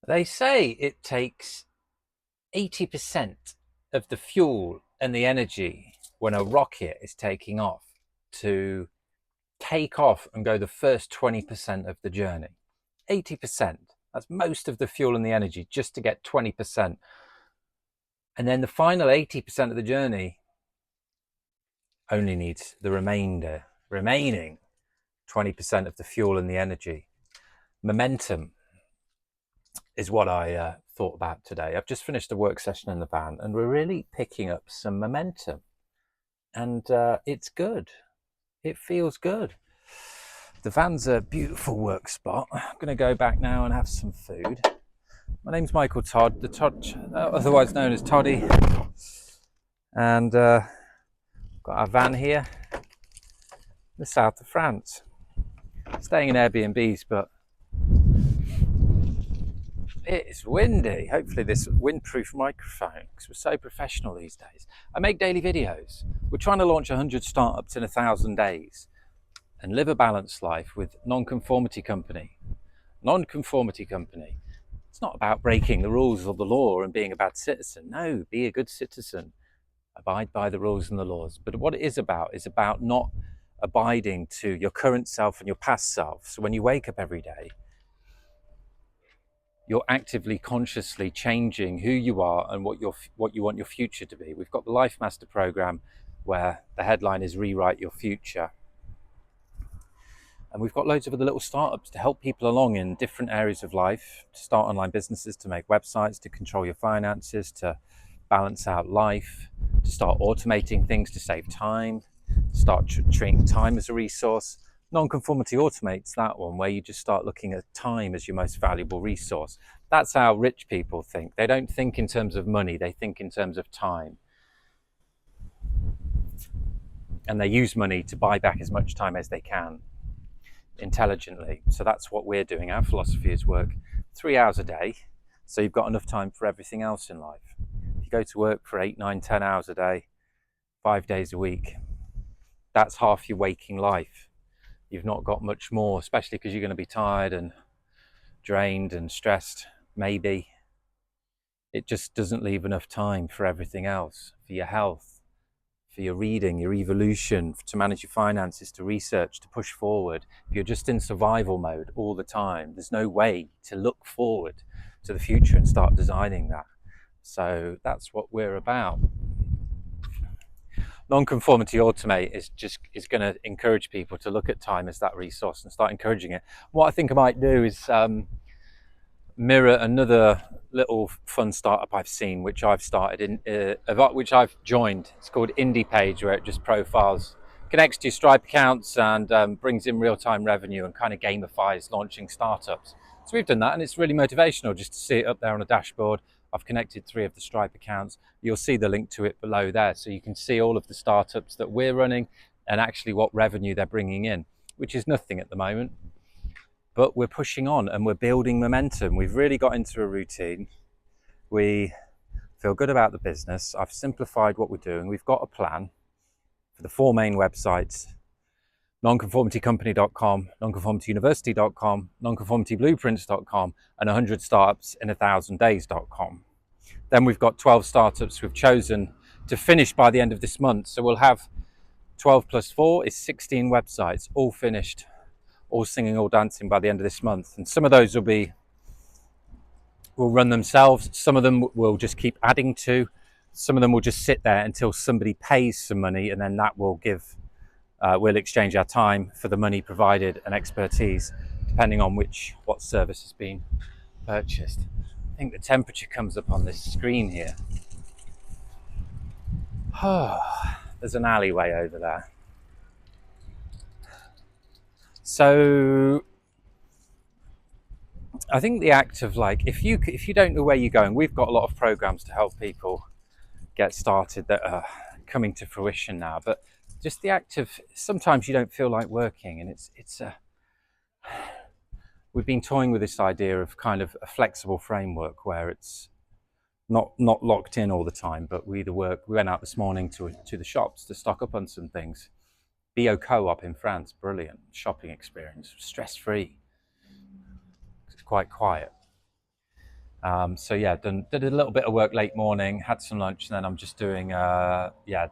They say it takes 80% of the fuel and the energy when a rocket is taking off to take off and go the first 20% of the journey. 80%. That's most of the fuel and the energy just to get 20%. And then the final 80% of the journey only needs the remaining 20% of the fuel and the energy. Momentum is what I thought about today. I've just finished a work session in the van and we're really picking up some momentum. And it's good. It feels good. The van's a beautiful work spot. I'm going to go back now and have some food. My name's Michael Todd, otherwise known as Toddy. And got our van here in the south of France. Staying in Airbnbs, but it's windy. Hopefully this windproof microphone, because we're so professional these days. I make daily videos. We're trying to launch 100 startups in 1,000 days and live a balanced life with nonconformity company. Nonconformity company. It's not about breaking the rules of the law and being a bad citizen. No, be a good citizen. Abide by the rules and the laws. But what it is about not abiding to your current self and your past self. So when you wake up every day, you're actively, consciously changing who you are and what you want your future to be. We've got the LIFEMASTER program where the headline is Rewrite Your Future. And we've got loads of other little startups to help people along in different areas of life, to start online businesses, to make websites, to control your finances, to balance out life, to start automating things to save time, start treating time as a resource. Nonconformity automates that one, where you just start looking at time as your most valuable resource. That's how rich people think. They don't think in terms of money, they think in terms of time. And they use money to buy back as much time as they can, intelligently. So that's what we're doing. Our philosophy is work 3 hours a day, so you've got enough time for everything else in life. If you go to work for 8, 9, 10 hours a day, 5 days a week, that's half your waking life. You've not got much more, especially because you're going to be tired and drained and stressed. Maybe it just doesn't leave enough time for everything else, for your health, for your reading, your evolution, to manage your finances, to research, to push forward. If you're just in survival mode all the time, there's no way to look forward to the future and start designing that. So that's what we're about. Nonconformity automate is going to encourage people to look at time as that resource and start encouraging it. What I think I might do is mirror another little fun startup I've seen, which I've started which I've joined. It's called Indie Page, where it just profiles, connects to your Stripe accounts and brings in real-time revenue and kind of gamifies launching startups. So we've done that, and it's really motivational just to see it up there on a dashboard. I've connected 3 of the Stripe accounts. You'll see the link to it below there, so you can see all of the startups that we're running and actually what revenue they're bringing in, which is nothing at the moment. But we're pushing on and we're building momentum. We've really got into a routine. We feel good about the business. I've simplified what we're doing. We've got a plan for the 4 main websites: nonconformitycompany.com, nonconformityuniversity.com, nonconformityblueprints.com, and 100 startups in 1,000 days.com. Then we've got 12 startups we've chosen to finish by the end of this month. So we'll have 12 plus 4 is 16 websites, all finished, all singing, all dancing by the end of this month. And some of those will run themselves. Some of them will just keep adding to. Some of them will just sit there until somebody pays some money, and then that will we'll exchange our time for the money provided and expertise, depending on what service has been purchased. I think the temperature comes up on this screen here. There's an alleyway over there. So I think the act of, like, if you don't know where you're going, we've got a lot of programs to help people get started that are coming to fruition now. But just the act of, sometimes you don't feel like working, and we've been toying with this idea of kind of a flexible framework where it's not locked in all the time, but we went out this morning to the shops to stock up on some things. Bio Co-op in France, brilliant shopping experience, stress-free. It's quite quiet. So yeah, did a little bit of work late morning, had some lunch, and then I'm just doing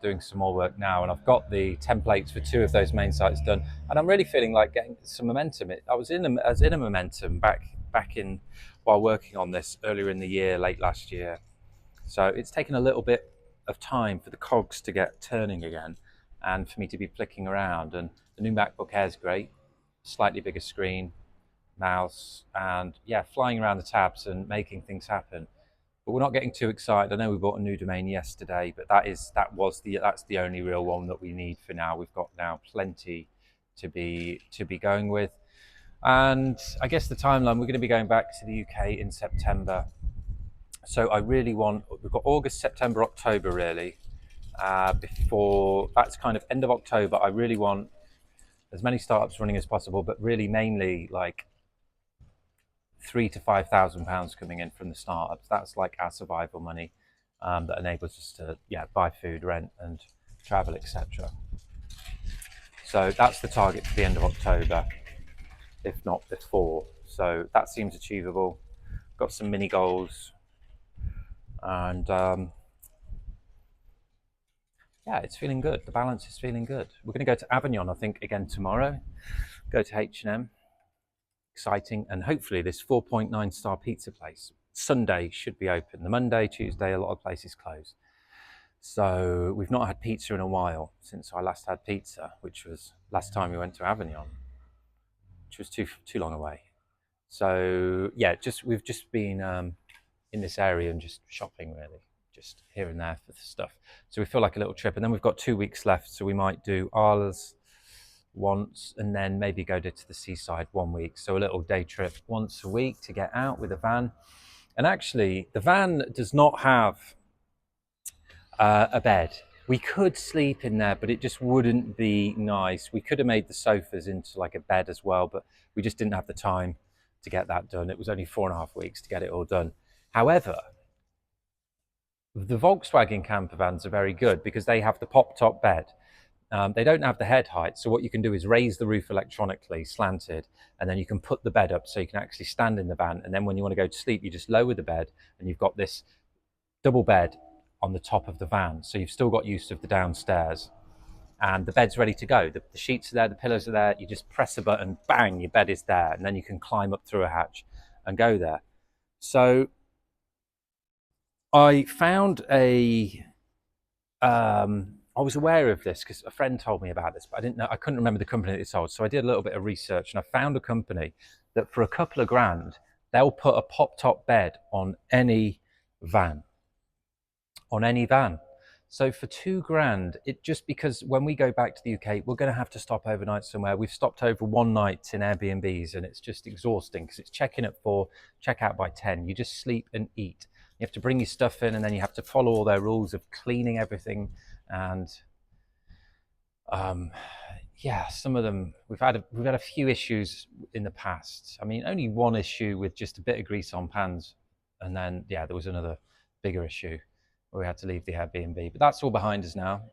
doing some more work now. And I've got the templates for 2 of those main sites done, and I'm really feeling like getting some momentum. I was in a momentum back in while working on this earlier in the year, late last year. So it's taken a little bit of time for the cogs to get turning again, and for me to be flicking around. And the new MacBook Air is great, slightly bigger screen, mouse, and yeah, flying around the tabs and making things happen. But we're not getting too excited. I know we bought a new domain yesterday, but that's the only real one that we need for now. We've got now plenty to be going with. And I guess the timeline, we're going to be going back to the UK in September. So we've got August, September, October really. Before that's kind of end of October, I really want as many startups running as possible, but really mainly like £3,000 to £5,000 coming in from the startups. That's like our survival money that enables us to buy food, rent, and travel, etc. So that's the target for the end of October, if not before. So that seems achievable. Got some mini goals, and it's feeling good. The balance is feeling good. We're going to go to Avignon, I think, again tomorrow. Go to H&M. Exciting. And hopefully this 4.9 star pizza place Sunday should be open. The Monday, Tuesday, a lot of places close. So we've not had pizza in a while since I last had pizza, which was last time we went to Avignon, which was too long away. So yeah, we've just been in this area and just shopping really, just here and there for stuff. So we feel like a little trip, and then we've got 2 weeks left, so we might do Arles once and then maybe go to the seaside 1 week. So a little day trip once a week to get out with a van. And actually, the van does not have a bed. We could sleep in there, but it just wouldn't be nice. We could have made the sofas into like a bed as well, but we just didn't have the time to get that done. It was only 4.5 weeks to get it all done. However, the Volkswagen camper vans are very good because they have the pop-top bed. They don't have the head height, so what you can do is raise the roof electronically, slanted, and then you can put the bed up so you can actually stand in the van, and then when you want to go to sleep, you just lower the bed, and you've got this double bed on the top of the van, so you've still got use of the downstairs, and the bed's ready to go. The sheets are there, the pillows are there, you just press a button, bang, your bed is there, and then you can climb up through a hatch and go there. So I found I was aware of this because a friend told me about this, but I couldn't remember the company that it sold. So I did a little bit of research, and I found a company that for a couple of grand, they'll put a pop-top bed on any van. So for 2 grand, just because when we go back to the UK, we're going to have to stop overnight somewhere. We've stopped over 1 night in Airbnbs, and it's just exhausting because it's check-in at 4, check out by 10. You just sleep and eat. You have to bring your stuff in, and then you have to follow all their rules of cleaning everything. And some of them we've had a few issues in the past. I mean, only one issue with just a bit of grease on pans, and then there was another bigger issue where we had to leave the Airbnb. But that's all behind us now.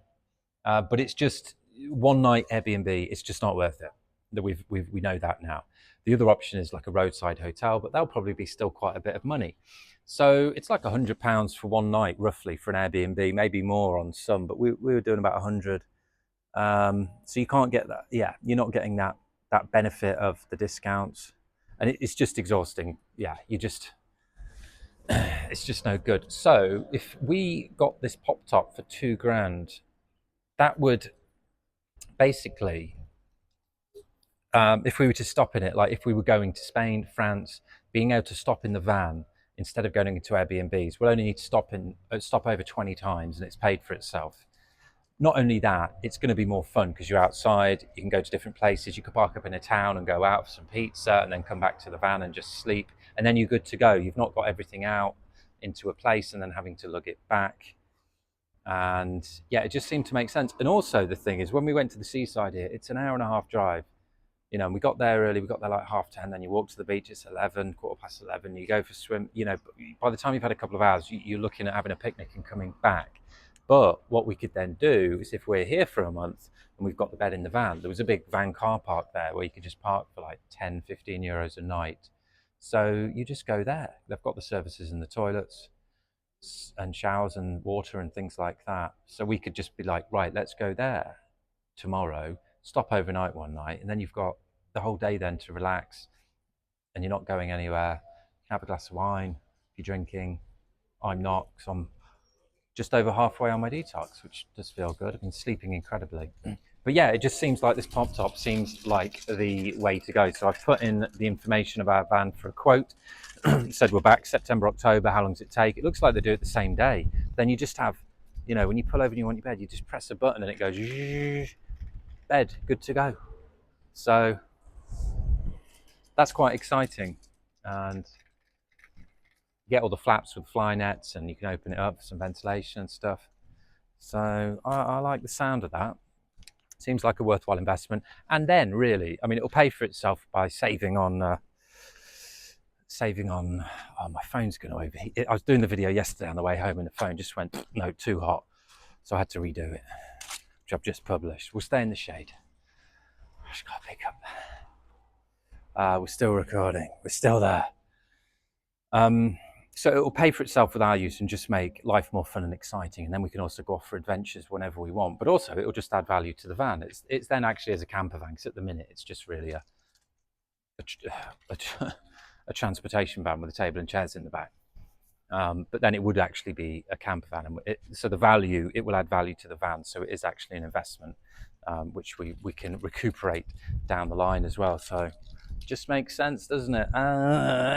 But it's just 1 night Airbnb. It's just not worth it. That we know that now. The other option is like a roadside hotel, but that'll probably be still quite a bit of money. So it's like £100 for 1 night, roughly, for an Airbnb, maybe more on some, but we were doing about 100. So you can't get that. Yeah, you're not getting that benefit of the discounts, and it's just exhausting. Yeah, it's just no good. So if we got this pop top for 2 grand, that would basically, if we were to stop in it, like if we were going to Spain, France, being able to stop in the van instead of going into Airbnbs, we'll only need to stop over 20 times, and it's paid for itself. Not only that, it's going to be more fun because you're outside, you can go to different places, you could park up in a town and go out for some pizza and then come back to the van and just sleep, and then you're good to go. You've not got everything out into a place and then having to lug it back. And it just seemed to make sense. And also the thing is, when we went to the seaside here, it's an 1.5-hour drive. And we got there early, we got there like 10:30, then you walk to the beach, it's 11, 11:15, you go for a swim. By the time you've had a couple of hours, you're looking at having a picnic and coming back. But what we could then do is, if we're here for a month and we've got the bed in the van, there was a big van car park there where you could just park for like 10, 15 euros a night. So you just go there. They've got the services in the toilets and showers and water and things like that. So we could just be like, right, let's go there tomorrow, stop overnight one night, and then you've got the whole day then to relax, and you're not going anywhere. Have a glass of wine if you're drinking. I'm not, because I'm just over halfway on my detox, which does feel good. I've been sleeping incredibly. But yeah, it just seems like this pop top seems like the way to go. So I've put in the information of our van for a quote. Said we're back September, October. How long does it take? It looks like they do it the same day. Then you just have, you know, when you pull over and you want your bed, you just press a button and it goes, bed, good to go. So that's quite exciting. And you get all the flaps with fly nets and you can open it up for some ventilation and stuff. So I like the sound of that. Seems like a worthwhile investment. And then really, I mean, it'll pay for itself by saving on, oh, my phone's going to overheat. I was doing the video yesterday on the way home and the phone just went, no, too hot. So I had to redo it, which I've just published. We'll stay in the shade. I just got to pick up. We're still recording. We're still there. So it will pay for itself with our use and just make life more fun and exciting. And then we can also go off for adventures whenever we want. But also it will just add value to the van. It's then actually as a camper van, because at the minute it's just really a transportation van with a table and chairs in the back. But then it would actually be a camper van. And so the value, it will add value to the van. So it is actually an investment, which we can recuperate down the line as well. So it just makes sense, doesn't it?